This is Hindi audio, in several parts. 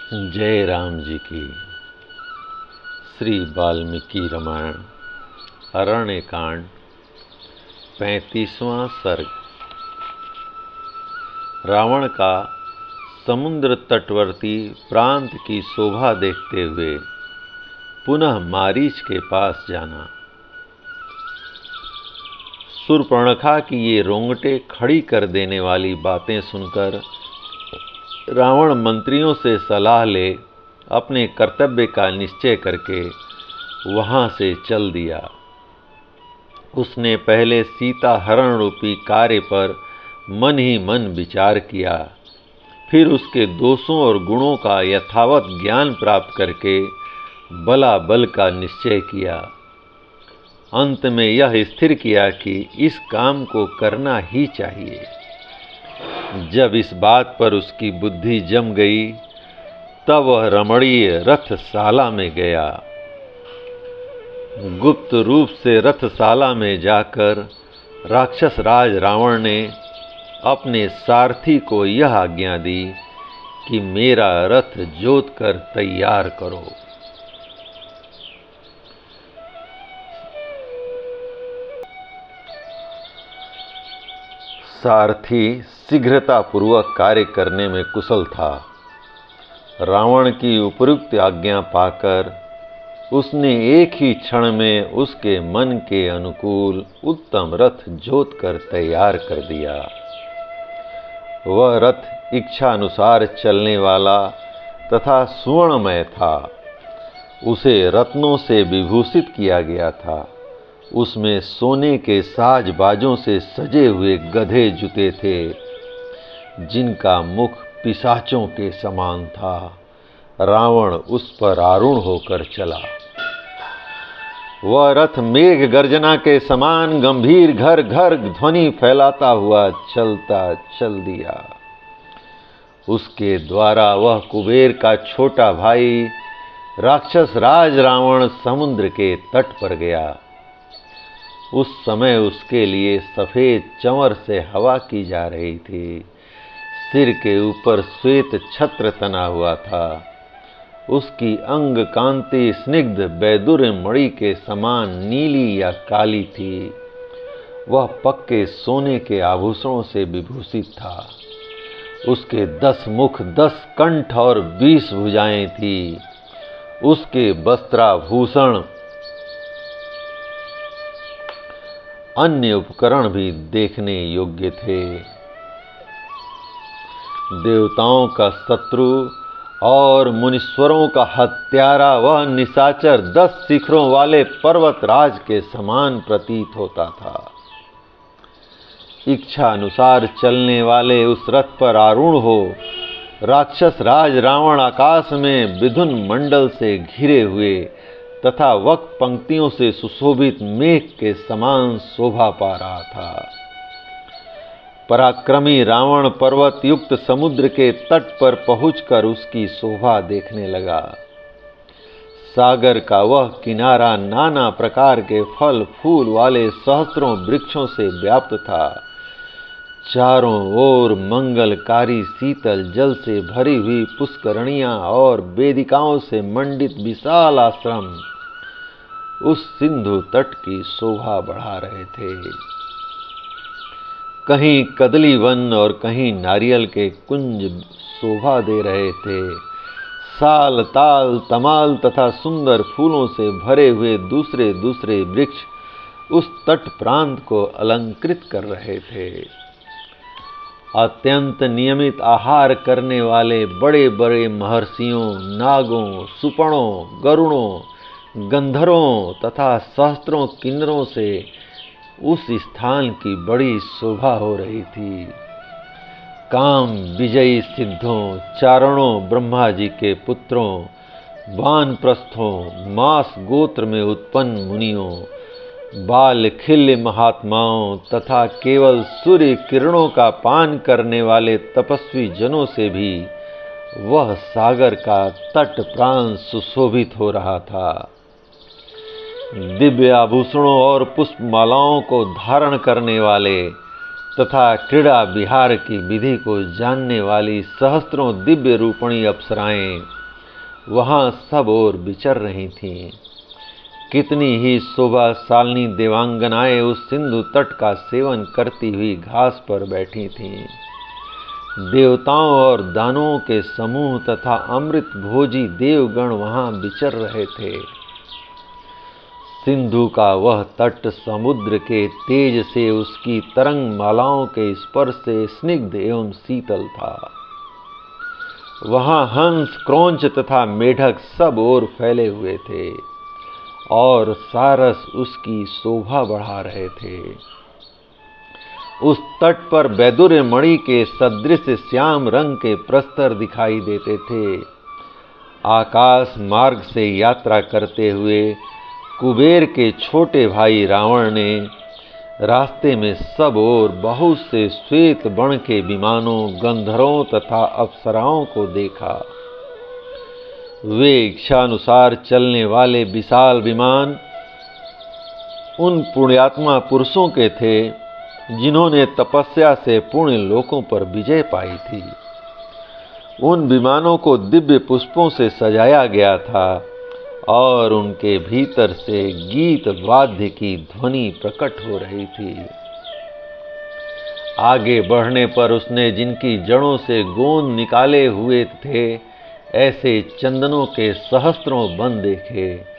जय राम जी की। श्री वाल्मीकि रामायण अरण्य कांड 35वां सर्ग। रावण का समुद्र तटवर्ती प्रांत की शोभा देखते हुए पुनः मारीच के पास जाना। शूर्पणखा की ये रोंगटे खड़ी कर देने वाली बातें सुनकर रावण मंत्रियों से सलाह ले अपने कर्तव्य का निश्चय करके वहां से चल दिया। उसने पहले सीता हरण रूपी कार्य पर मन ही मन विचार किया, फिर उसके दोषों और गुणों का यथावत ज्ञान प्राप्त करके बला बल का निश्चय किया। अंत में यह स्थिर किया कि इस काम को करना ही चाहिए। जब इस बात पर उसकी बुद्धि जम गई तब वह रमणीय रथशाला में गया। गुप्त रूप से रथशाला में जाकर राक्षस राज रावण ने अपने सारथी को यह आज्ञा दी कि मेरा रथ जोत कर तैयार करो। सारथी शीघ्रतापूर्वक कार्य करने में कुशल था। रावण की उपयुक्त आज्ञा पाकर उसने एक ही क्षण में उसके मन के अनुकूल उत्तम रथ जोत कर तैयार कर दिया। वह रथ इच्छा अनुसार चलने वाला तथा सुवर्णमय था। उसे रत्नों से विभूषित किया गया था। उसमें सोने के साज बाजों से सजे हुए गधे जुते थे, जिनका मुख पिशाचों के समान था। रावण उस पर आरूढ़ होकर चला। वह रथ मेघ गर्जना के समान गंभीर घर घर ध्वनि फैलाता हुआ चलता चल दिया। उसके द्वारा वह कुबेर का छोटा भाई राक्षस राज रावण समुद्र के तट पर गया। उस समय उसके लिए सफेद चंवर से हवा की जा रही थी। सिर के ऊपर श्वेत छत्र तना हुआ था। उसकी अंग कांति स्निग्ध वैदुर्य मणि के समान नीली या काली थी। वह पक्के सोने के आभूषणों से विभूषित था। उसके 10 मुख, 10 कंठ और 20 भुजाएं थी। उसके वस्त्राभूषण अन्य उपकरण भी देखने योग्य थे। देवताओं का शत्रु और मुनीश्वरों का हत्यारा वह निशाचर 10 शिखरों वाले पर्वतराज के समान प्रतीत होता था। इच्छा अनुसार चलने वाले उस रथ पर आरूढ़ हो राक्षस राज रावण आकाश में विधुन मंडल से घिरे हुए तथा वक् पंक्तियों से सुशोभित मेघ के समान शोभा पा रहा था। पराक्रमी रावण पर्वत युक्त समुद्र के तट पर पहुंचकर उसकी शोभा देखने लगा। सागर का वह किनारा नाना प्रकार के फल फूल वाले सहस्त्रों वृक्षों से व्याप्त था। चारों ओर मंगलकारी शीतल जल से भरी हुई पुष्करणियां और वेदिकाओं से मंडित विशाल आश्रम उस सिंधु तट की शोभा बढ़ा रहे थे। कहीं कदली वन और कहीं नारियल के कुंज शोभा दे रहे थे। साल, ताल, तमाल तथा सुंदर फूलों से भरे हुए दूसरे दूसरे वृक्ष उस तट प्रांत को अलंकृत कर रहे थे। अत्यंत नियमित आहार करने वाले बड़े बड़े महर्षियों, नागों, सुपणों, गरुड़ों, गंधर्वों तथा सहस्त्रों किन्नरों से उस स्थान की बड़ी शोभा हो रही थी। काम विजयी सिद्धों, चारणों, ब्रह्मा जी के पुत्रों, वानप्रस्थों, मास गोत्र में उत्पन्न मुनियों, बाल खिल्य महात्माओं तथा केवल सूर्य किरणों का पान करने वाले तपस्वी जनों से भी वह सागर का तट प्रांत सुशोभित हो रहा था। दिव्य आभूषणों और पुष्पमालाओं को धारण करने वाले तथा क्रीड़ा विहार की विधि को जानने वाली सहस्त्रों दिव्य रूपणी अप्सराएं वहां सब ओर विचर रही थीं। कितनी ही शोभाशालिनी देवांगनाएं उस सिंधु तट का सेवन करती हुई घास पर बैठी थीं। देवताओं और दानवों के समूह तथा अमृत भोजी देवगण वहां विचर रहे थे। सिंधु का वह तट समुद्र के तेज से उसकी तरंग मालाओं के स्पर्श से स्निग्ध एवं शीतल था। वहां हंस, क्रौंच तथा मेढक सब ओर फैले हुए थे और सारस उसकी शोभा बढ़ा रहे थे। उस तट पर वैदुर्य मणि के सदृश श्याम रंग के प्रस्तर दिखाई देते थे। आकाश मार्ग से यात्रा करते हुए कुबेर के छोटे भाई रावण ने रास्ते में सब ओर बहुत से श्वेत बण के विमानों, गंधर्वों तथा अप्सराओं को देखा। वे इच्छानुसार चलने वाले विशाल विमान उन पुण्यात्मा पुरुषों के थे जिन्होंने तपस्या से पुण्य लोकों पर विजय पाई थी। उन विमानों को दिव्य पुष्पों से सजाया गया था और उनके भीतर से गीत वाद्य की ध्वनि प्रकट हो रही थी। आगे बढ़ने पर उसने जिनकी जड़ों से गोंद निकाले हुए थे, ऐसे चंदनों के सहस्त्रों वन देखे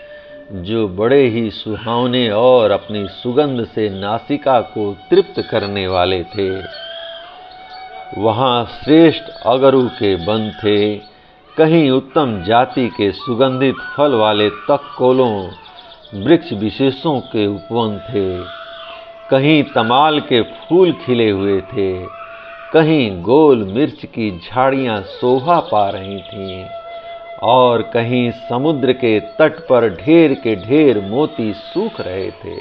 जो बड़े ही सुहावने और अपनी सुगंध से नासिका को तृप्त करने वाले थे। वहां श्रेष्ठ अगरू के वन थे, कहीं उत्तम जाति के सुगंधित फल वाले तककोलों वृक्ष विशेषों के उपवन थे, कहीं तमाल के फूल खिले हुए थे, कहीं गोल मिर्च की झाड़ियां शोभा पा रही थीं और कहीं समुद्र के तट पर ढेर के ढेर मोती सूख रहे थे।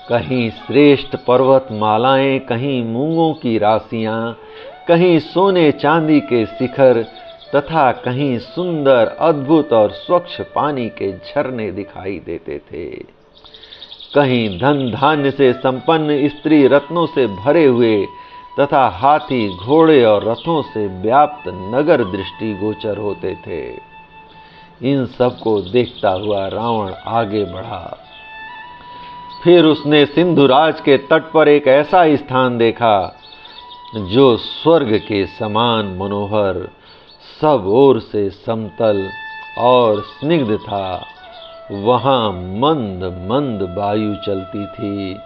कहीं श्रेष्ठ पर्वत मालाएं, कहीं मूंगों की राशियां, कहीं सोने चांदी के शिखर तथा कहीं सुंदर, अद्भुत और स्वच्छ पानी के झरने दिखाई देते थे। कहीं धन धान्य से संपन्न स्त्री रत्नों से भरे हुए तथा हाथी, घोड़े और रथों से व्याप्त नगर दृष्टि गोचर होते थे। इन सब को देखता हुआ रावण आगे बढ़ा। फिर उसने सिंधुराज के तट पर एक ऐसा स्थान देखा जो स्वर्ग के समान मनोहर, सब ओर से समतल और स्निग्ध था। वहां मंद मंद वायु चलती थी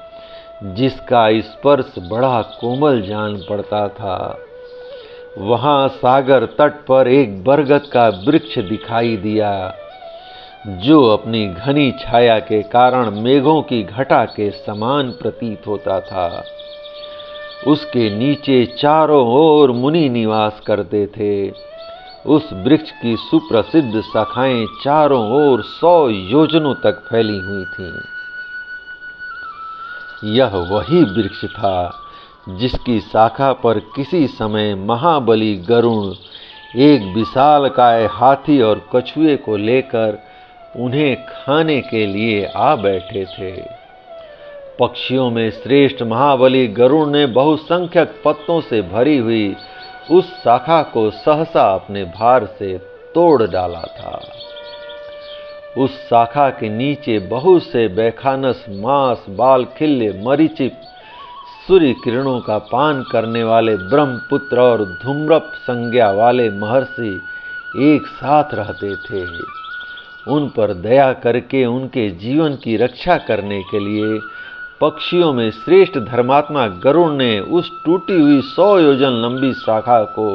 जिसका स्पर्श बड़ा कोमल जान पड़ता था। वहां सागर तट पर एक बरगद का वृक्ष दिखाई दिया जो अपनी घनी छाया के कारण मेघों की घटा के समान प्रतीत होता था। उसके नीचे चारों ओर मुनि निवास करते थे। उस वृक्ष की सुप्रसिद्ध शाखाएं चारों ओर 100 योजनों तक फैली हुई थीं। यह वही वृक्ष था जिसकी शाखा पर किसी समय महाबली गरुण एक विशालकाय हाथी और कछुए को लेकर उन्हें खाने के लिए आ बैठे थे। पक्षियों में श्रेष्ठ महाबली गरुड़ ने बहुसंख्यक पत्तों से भरी हुई उस शाखा को सहसा अपने भार से तोड़ डाला था। उस शाखा के नीचे बहुत से बैखानस, मांस, बाल, खिल्ले, मरीचिप, सूर्य किरणों का पान करने वाले ब्रह्मपुत्र और धूम्रप संज्ञा वाले महर्षि एक साथ रहते थे। उन पर दया करके उनके जीवन की रक्षा करने के लिए पक्षियों में श्रेष्ठ धर्मात्मा गरुड़ ने उस टूटी हुई 100 योजन लंबी शाखा को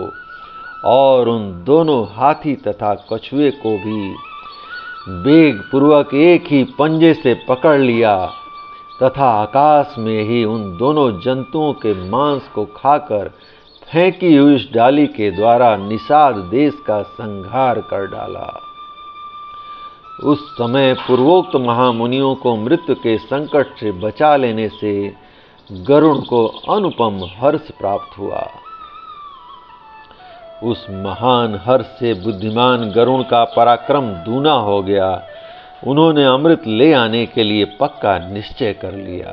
और उन दोनों हाथी तथा कछुए को भी वेग पूर्वक एक ही पंजे से पकड़ लिया तथा आकाश में ही उन दोनों जंतुओं के मांस को खाकर फेंकी हुई उस डाली के द्वारा निषाद देश का संहार कर डाला। उस समय पूर्वोक्त महामुनियों को मृत्यु के संकट से बचा लेने से गरुड़ को अनुपम हर्ष प्राप्त हुआ। उस महान हर्ष से बुद्धिमान गरुड़ का पराक्रम दूना हो गया। उन्होंने अमृत ले आने के लिए पक्का निश्चय कर लिया।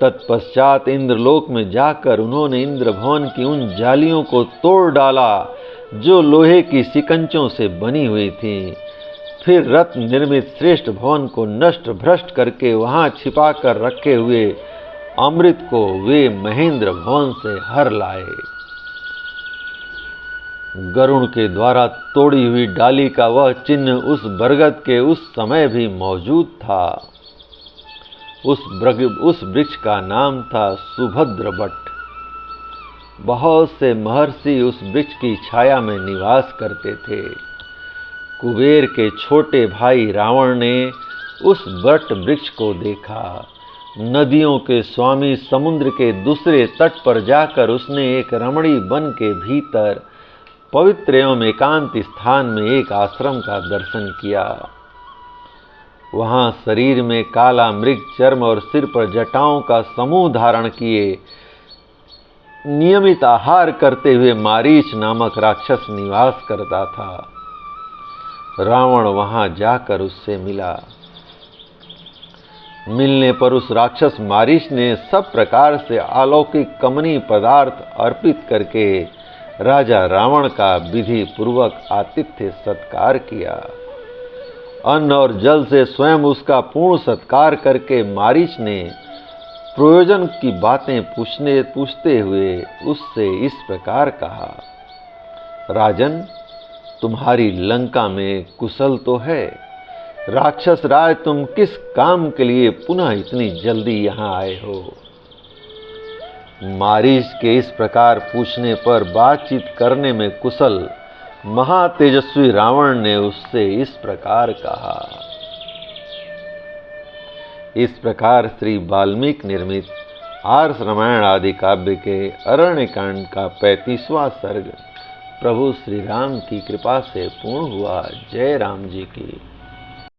तत्पश्चात इंद्रलोक में जाकर उन्होंने इंद्र भवन की उन जालियों को तोड़ डाला जो लोहे की सिकंचों से बनी हुई थी। फिर रत्न निर्मित श्रेष्ठ भवन को नष्ट भ्रष्ट करके वहां छिपा कर रखे हुए अमृत को वे महेंद्र भवन से हर लाए। गरुण के द्वारा तोड़ी हुई डाली का वह चिन्ह उस बरगद के उस समय भी मौजूद था। उस वृक्ष का नाम था सुभद्र बट। बहुत से महर्षि उस वृक्ष की छाया में निवास करते थे। कुबेर के छोटे भाई रावण ने उस बट वृक्ष को देखा। नदियों के स्वामी समुद्र के दूसरे तट पर जाकर उसने एक रमणी वन के भीतर पवित्र एवं एकांत स्थान में एक आश्रम का दर्शन किया। वहां शरीर में काला मृग चर्म और सिर पर जटाओं का समूह धारण किए नियमित आहार करते हुए मारीच नामक राक्षस निवास करता था। रावण वहां जाकर उससे मिला। मिलने पर उस राक्षस मारीच ने सब प्रकार से अलौकिक कमनीय पदार्थ अर्पित करके राजा रावण का विधि पूर्वक आतिथ्य सत्कार किया। अन्न और जल से स्वयं उसका पूर्ण सत्कार करके मारीच ने प्रयोजन की बातें पूछते हुए उससे इस प्रकार कहा, राजन, तुम्हारी लंका में कुशल तो है? राक्षस राज, तुम किस काम के लिए पुनः इतनी जल्दी यहाँ आए हो? मारीच के इस प्रकार पूछने पर बातचीत करने में कुशल महातेजस्वी रावण ने उससे इस प्रकार कहा। इस प्रकार श्री वाल्मीकि निर्मित आर्ष रामायण आदि काव्य के अरण्यकांड का 35वां सर्ग प्रभु श्री राम की कृपा से पूर्ण हुआ। जय राम जी की।